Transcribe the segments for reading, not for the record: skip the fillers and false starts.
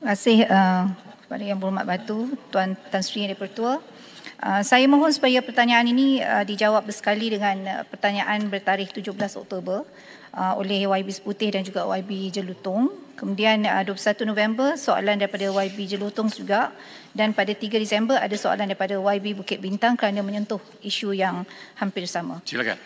kasih kepada Yang Berhormat Batu, Tuan Tan Sri Yang di-Pertua. Saya mohon supaya pertanyaan ini dijawab bersekali dengan pertanyaan bertarikh 17 Oktober oleh YB Seputih dan juga YB Jelutong. Kemudian 21 November soalan daripada YB Jelutong juga, dan pada 3 Disember ada soalan daripada YB Bukit Bintang kerana menyentuh isu yang hampir sama. Silakan.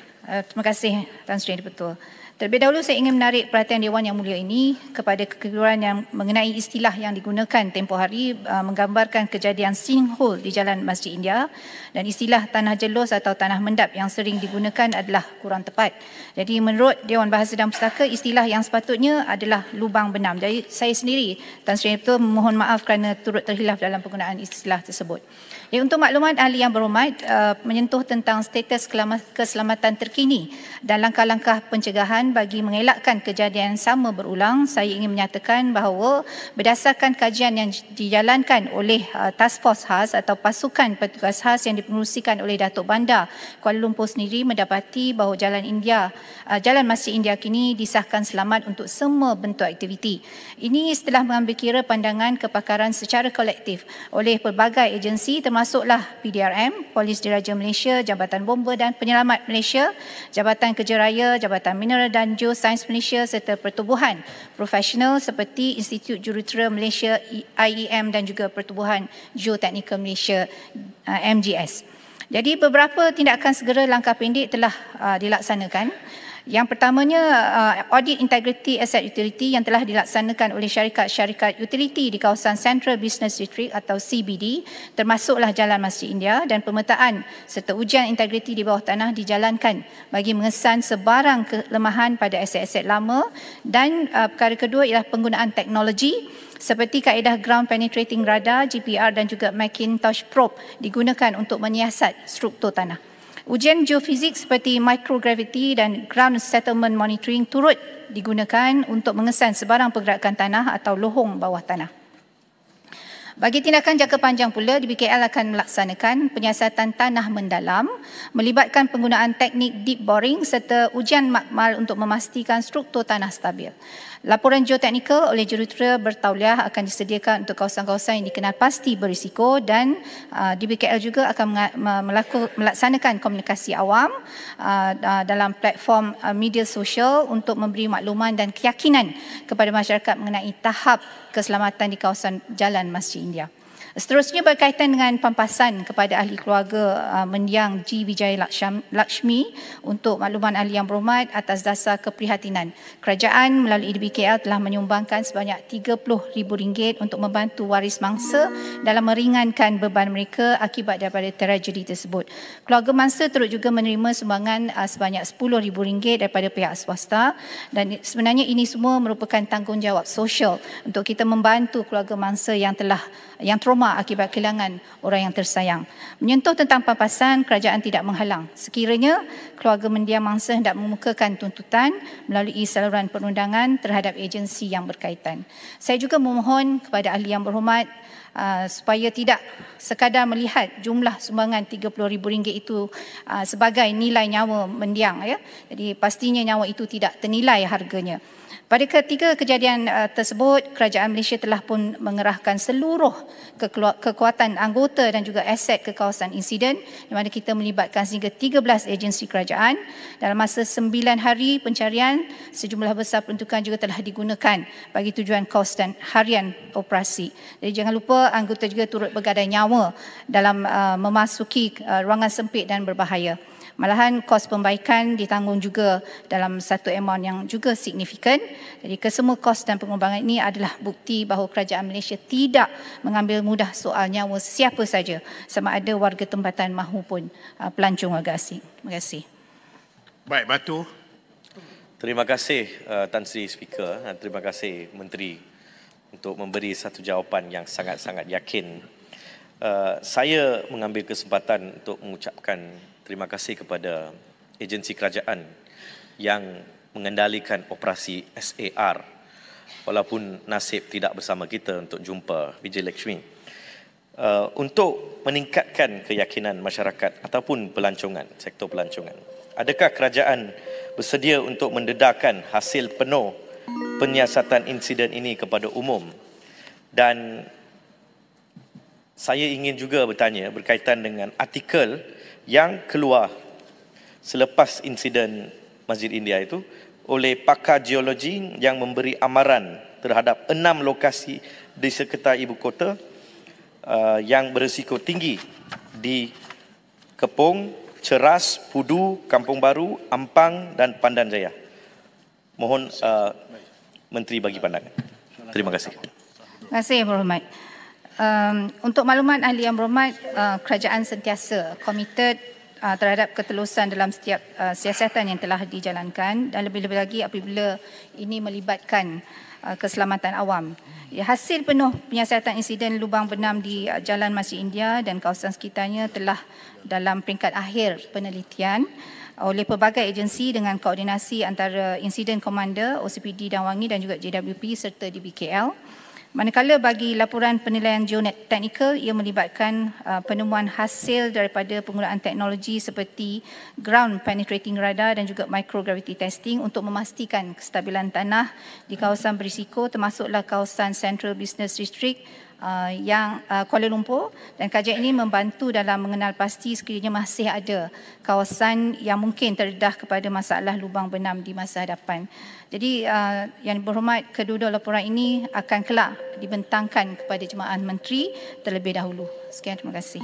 Terima kasih Tan Sri Yang di-Pertua. Terlebih dahulu saya ingin menarik perhatian Dewan Yang Mulia ini kepada kekeliruan yang mengenai istilah yang digunakan tempoh hari menggambarkan kejadian sinkhole di Jalan Masjid India, dan istilah tanah jelus atau tanah mendap yang sering digunakan adalah kurang tepat. Jadi menurut Dewan Bahasa dan Pustaka, istilah yang sepatutnya adalah lubang benam. Jadi saya sendiri, Tan Sri Yang mohon maaf kerana turut terhilaf dalam penggunaan istilah tersebut. Jadi untuk maklumat ahli yang berhormat, menyentuh tentang status keselamatan terkini dan langkah-langkah pencegahan bagi mengelakkan kejadian sama berulang, saya ingin menyatakan bahawa berdasarkan kajian yang dijalankan oleh Task Force khas atau pasukan petugas khas yang dipengerusikan oleh Datuk Bandar Kuala Lumpur sendiri, mendapati bahawa Jalan Masjid India kini disahkan selamat untuk semua bentuk aktiviti. Ini setelah mengambil kira pandangan kepakaran secara kolektif oleh pelbagai agensi termasuklah PDRM, Polis Diraja Malaysia, Jabatan Bomba dan Penyelamat Malaysia, Jabatan Kerja Raya, Jabatan Mineral dan Geosains Malaysia serta pertubuhan profesional seperti Institut Jurutera Malaysia IEM dan juga Pertubuhan Geoteknikal Malaysia MGS. Jadi beberapa tindakan segera langkah pendek telah dilaksanakan. Yang pertamanya, audit integrity asset utility yang telah dilaksanakan oleh syarikat-syarikat utility di kawasan Central Business District atau CBD, termasuklah Jalan Masjid India, dan pemetaan serta ujian integriti di bawah tanah dijalankan bagi mengesan sebarang kelemahan pada aset-aset lama. Dan perkara kedua ialah penggunaan teknologi seperti kaedah Ground Penetrating Radar, GPR dan juga Macintosh Probe digunakan untuk menyiasat struktur tanah. Ujian geofizik seperti microgravity dan ground settlement monitoring turut digunakan untuk mengesan sebarang pergerakan tanah atau lohong bawah tanah. Bagi tindakan jangka panjang pula, DBKL akan melaksanakan penyiasatan tanah mendalam melibatkan penggunaan teknik deep boring serta ujian makmal untuk memastikan struktur tanah stabil. Laporan geoteknikal oleh jurutera bertauliah akan disediakan untuk kawasan-kawasan yang dikenal pasti berisiko, dan DBKL juga akan melaksanakan komunikasi awam dalam platform media sosial untuk memberi makluman dan keyakinan kepada masyarakat mengenai tahap keselamatan di kawasan Jalan Masjid India. Seterusnya berkaitan dengan pampasan kepada ahli keluarga mendiang G. Wijaya Lakshmi, untuk makluman ahli yang berhormat, atas dasar keprihatinan, kerajaan melalui DBKL telah menyumbangkan sebanyak RM30,000 untuk membantu waris mangsa dalam meringankan beban mereka akibat daripada tragedi tersebut. Keluarga mangsa turut juga menerima sumbangan sebanyak RM10,000 daripada pihak swasta, dan sebenarnya ini semua merupakan tanggungjawab sosial untuk kita membantu keluarga mangsa yang trauma akibat kehilangan orang yang tersayang. Menyentuh tentang pampasan, kerajaan tidak menghalang sekiranya keluarga mendiang mangsa hendak mengemukakan tuntutan melalui saluran perundangan terhadap agensi yang berkaitan. Saya juga memohon kepada ahli yang berhormat supaya tidak sekadar melihat jumlah sumbangan RM30,000 itu sebagai nilai nyawa mendiang, ya. Jadi pastinya nyawa itu tidak ternilai harganya. Pada ketiga kejadian tersebut, kerajaan Malaysia telah pun mengerahkan seluruh kekuatan anggota dan juga aset ke kawasan insiden, di mana kita melibatkan sehingga 13 agensi kerajaan. Dalam masa 9 hari pencarian, sejumlah besar peruntukan juga telah digunakan bagi tujuan kos dan harian operasi. Jadi jangan lupa anggota juga turut bergadai nyawa dalam memasuki ruangan sempit dan berbahaya. Malahan kos pembaikan ditanggung juga dalam satu amount yang juga signifikan. Jadi kesemua kos dan pengorbanan ini adalah bukti bahawa kerajaan Malaysia tidak mengambil mudah soal nyawa sesiapa saja, sama ada warga tempatan mahupun pelancong warga asing. Terima kasih. Baik, Batu. Terima kasih Tan Sri Speaker, dan terima kasih Menteri untuk memberi satu jawapan yang sangat-sangat yakin. Saya mengambil kesempatan untuk mengucapkan terima kasih kepada agensi kerajaan yang mengendalikan operasi SAR, walaupun nasib tidak bersama kita untuk jumpa Wijaya Lakshmi, untuk meningkatkan keyakinan masyarakat ataupun pelancongan, sektor pelancongan. Adakah kerajaan bersedia untuk mendedahkan hasil penuh penyiasatan insiden ini kepada umum Dan saya ingin juga bertanya berkaitan dengan artikel yang keluar selepas insiden Masjid India itu oleh pakar geologi yang memberi amaran terhadap 6 lokasi di sekitar ibu kota yang berisiko tinggi di Kepong, Ceras, Pudu, Kampung Baru, Ampang dan Pandan Jaya. Mohon Menteri bagi pandangan. Terima kasih. Terima kasih Yang Berhormat. Untuk maklumat Ahli Yang Berhormat, kerajaan sentiasa komited terhadap ketelusan dalam setiap siasatan yang telah dijalankan dan lebih-lebih lagi apabila ini melibatkan keselamatan awam. Hasil penuh penyiasatan insiden lubang benam di Jalan Masjid India dan kawasan sekitarnya telah dalam peringkat akhir penelitian oleh pelbagai agensi dengan koordinasi antara Insiden Commander, OCPD Dan Wangi dan juga JWP serta DBKL. Manakala bagi laporan penilaian geoteknikal, ia melibatkan penemuan hasil daripada penggunaan teknologi seperti ground penetrating radar dan juga microgravity testing untuk memastikan kestabilan tanah di kawasan berisiko termasuklah kawasan Central Business District yang Kuala Lumpur, dan kajian ini membantu dalam mengenal pasti sekiranya masih ada kawasan yang mungkin terdedah kepada masalah lubang benam di masa hadapan. Jadi Yang Berhormat, kedua-dua laporan ini akan kelak dibentangkan kepada Jemaah Menteri terlebih dahulu. Sekian, terima kasih.